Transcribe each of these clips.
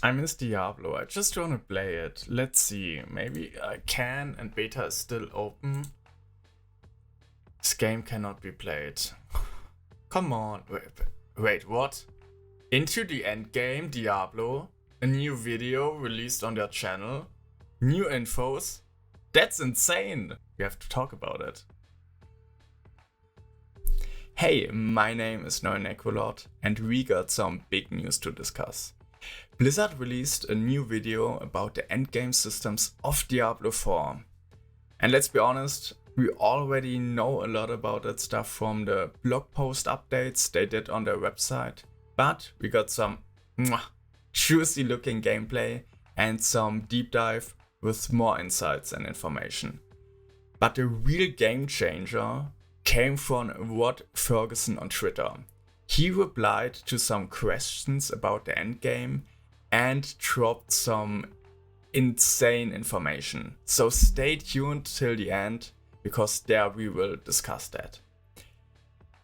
I miss Diablo. I just want to play it. Let's see. Maybe I can, and beta is still open. This game cannot be played. Come on. Wait, what? Into the Endgame, Diablo? A new video released on their channel? New infos? That's insane! We have to talk about it. Hey, my name is Neonecolot, and we got some big news to discuss. Blizzard released a new video about the endgame systems of Diablo 4. And let's be honest, we already know a lot about that stuff from the blog post updates they did on their website, but we got some juicy looking gameplay and some deep dive with more insights and information. But the real game changer came from Rod Ferguson on Twitter. He replied to some questions about the endgame and dropped some insane information. So stay tuned till the end, because there we will discuss that.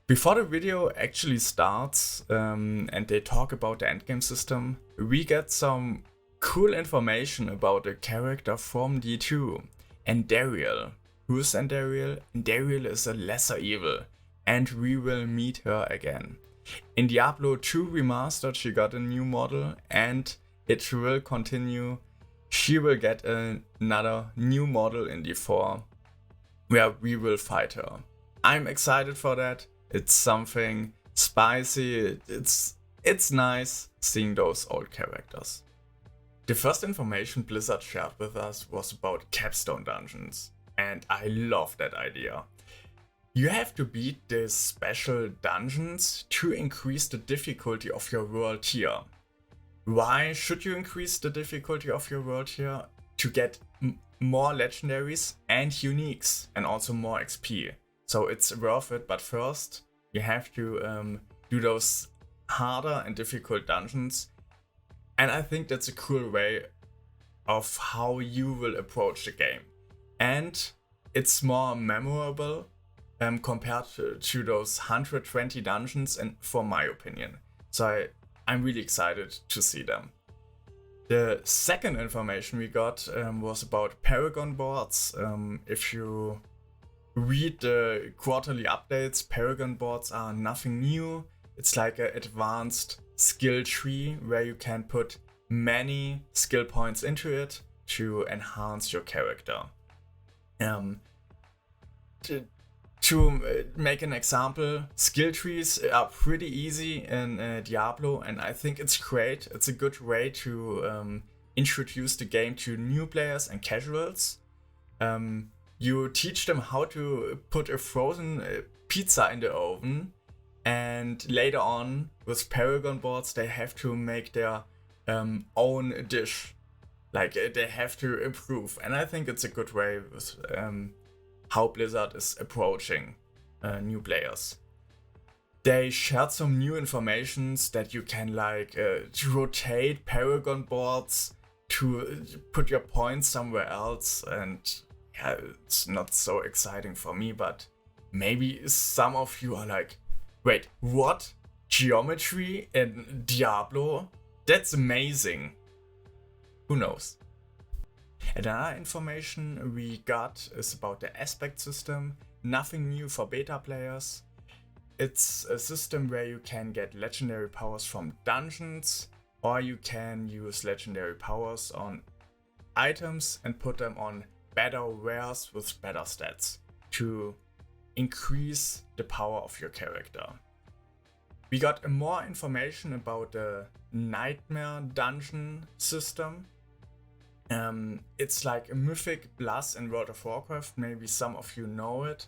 Before the video actually starts and they talk about the endgame system, we get some cool information about a character from D2, Endariel. Who's Endariel? Endariel is a lesser evil, and we will meet her again. In Diablo 2 Remastered she got a new model, and it will continue. She will get another new model in D4 where we will fight her. I'm excited for that. It's something spicy. It's nice seeing those old characters. The first information Blizzard shared with us was about capstone dungeons, and I love that idea. You have to beat these special dungeons to increase the difficulty of your world tier. Why should you increase the difficulty of your world tier? To get more legendaries and uniques, and also more XP. So it's worth it, but first you have to do those harder and difficult dungeons. And I think that's a cool way of how you will approach the game. And it's more memorable compared to those 120 dungeons, and for my opinion. So I'm really excited to see them. The second information we got was about Paragon boards. If you read the quarterly updates, Paragon boards are nothing new. It's like an advanced skill tree where you can put many skill points into it to enhance your character. To make an example, skill trees are pretty easy in Diablo, and I think it's great. It's a good way to introduce the game to new players and casuals. You teach them how to put a frozen pizza in the oven, and later on with Paragon boards they have to make their own dish. Like they have to improve, and I think it's a good way with how Blizzard is approaching new players. They shared some new informations that you can rotate Paragon boards to put your points somewhere else, and yeah, it's not so exciting for me, but maybe some of you are like, wait, what? Geometry in Diablo? That's amazing. Who knows? Another information we got is about the aspect system. Nothing new for beta players. It's a system where you can get legendary powers from dungeons, or you can use legendary powers on items and put them on better wares with better stats to increase the power of your character. We got more information about the Nightmare Dungeon system. It's like a mythic plus in World of Warcraft, maybe some of you know it.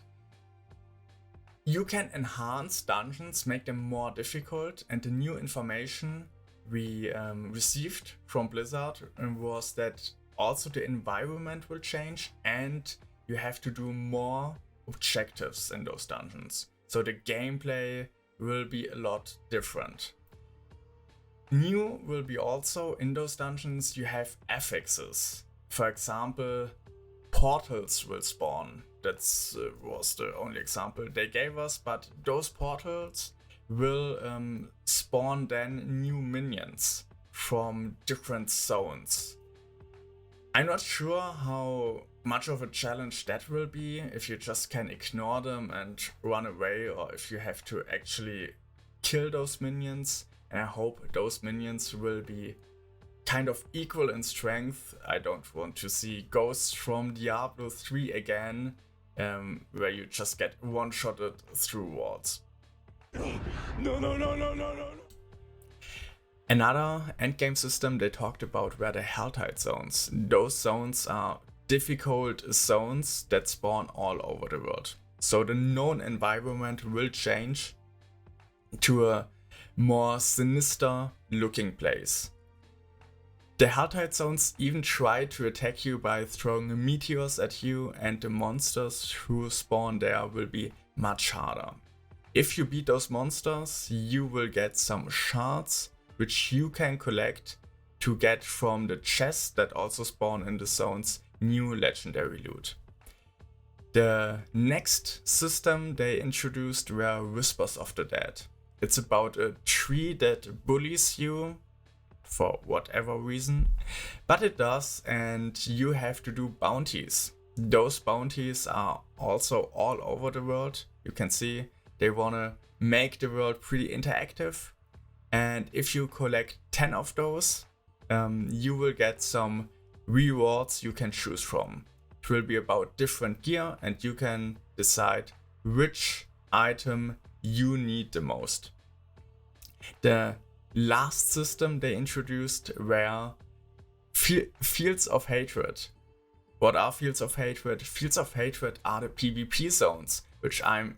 You can enhance dungeons, make them more difficult, and the new information we received from Blizzard was that also the environment will change, and you have to do more objectives in those dungeons. So the gameplay will be a lot different. New will be also in those dungeons you have affixes. For example, portals will spawn. That was the only example they gave us, but those portals will spawn then new minions. from different zones. I'm not sure how much of a challenge that will be, if you just can ignore them and run away, or if you have to actually kill those minions. And I hope those minions will be kind of equal in strength. I don't want to see ghosts from Diablo 3 again, where you just get one-shotted through walls. No. Another endgame system they talked about were the Helltide zones. Those zones are difficult zones that spawn all over the world. So the known environment will change to a more sinister looking place. The Helltide zones even try to attack you by throwing meteors at you, and the monsters who spawn there will be much harder. If you beat those monsters, you will get some shards which you can collect to get from the chests that also spawn in the zones new legendary loot. The next system they introduced were Whispers of the Dead. It's about a tree that bullies you for whatever reason, but it does, and you have to do bounties. Those bounties are also all over the world. You can see they wanna make the world pretty interactive, and if you collect 10 of those, you will get some rewards you can choose from. It will be about different gear, and you can decide which item you need the most. The last system they introduced were Fields of Hatred. What are Fields of Hatred? Fields of Hatred are the PvP zones, which I'm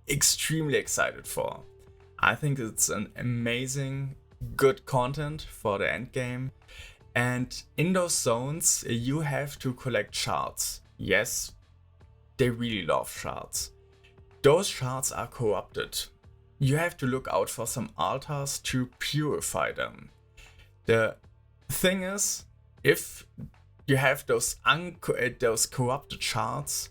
extremely excited for. I think it's an amazing, good content for the endgame. And in those zones, you have to collect shards. Yes, they really love shards. Those shards are corrupted. You have to look out for some altars to purify them. The thing is, if you have those corrupted shards,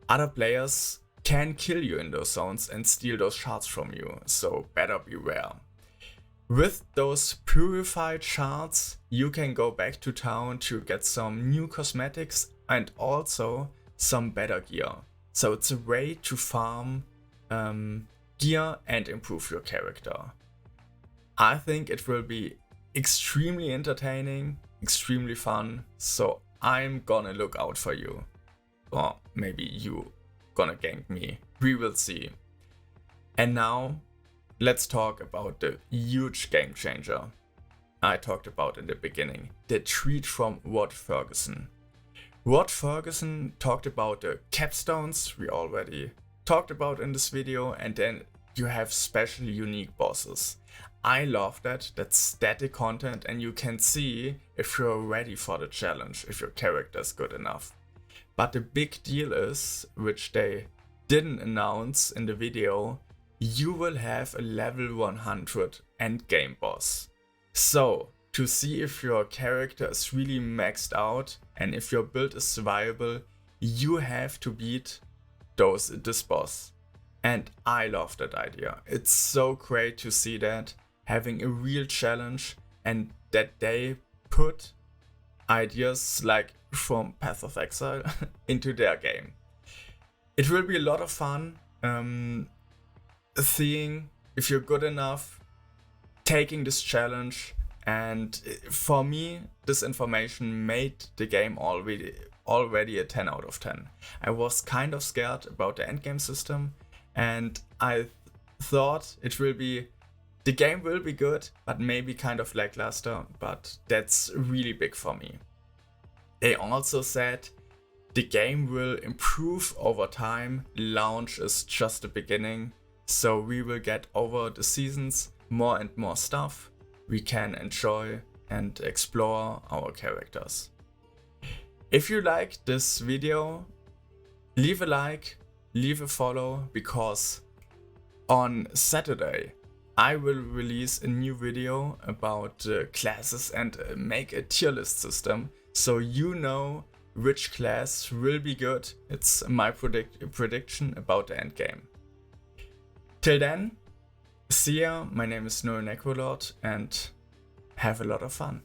other players can kill you in those zones and steal those shards from you, so better beware. With those purified shards, you can go back to town to get some new cosmetics and also some better gear. So it's a way to farm gear and improve your character. I think it will be extremely entertaining, extremely fun, so I'm gonna look out for you. Or maybe you gonna gank me. We will see. And now, let's talk about the huge game changer I talked about in the beginning. The tweet from Rod Ferguson. Rod Ferguson talked about the capstones we already talked about in this video, and then you have special unique bosses. I love that. That's static content, and you can see if you're ready for the challenge, if your character is good enough. But the big deal is, which they didn't announce in the video, you will have a level 100 endgame boss. So, to see if your character is really maxed out and if your build is viable, you have to beat this boss. And I love that idea. It's so great to see that, having a real challenge, and that they put ideas like from Path of Exile into their game. It will be a lot of fun seeing if you're good enough, taking this challenge, and for me, this information made the game already a 10 out of 10. I was kind of scared about the endgame system, and I thought the game will be good, but maybe kind of lackluster, but that's really big for me. They also said the game will improve over time. Launch is just the beginning, so we will get over the seasons more and more stuff we can enjoy and explore our characters. If you liked this video, leave a like, leave a follow, because on Saturday I will release a new video about classes and make a tier list system, so you know which class will be good. It's my prediction about the endgame. Till then, see ya. My name is Necrolord, and have a lot of fun.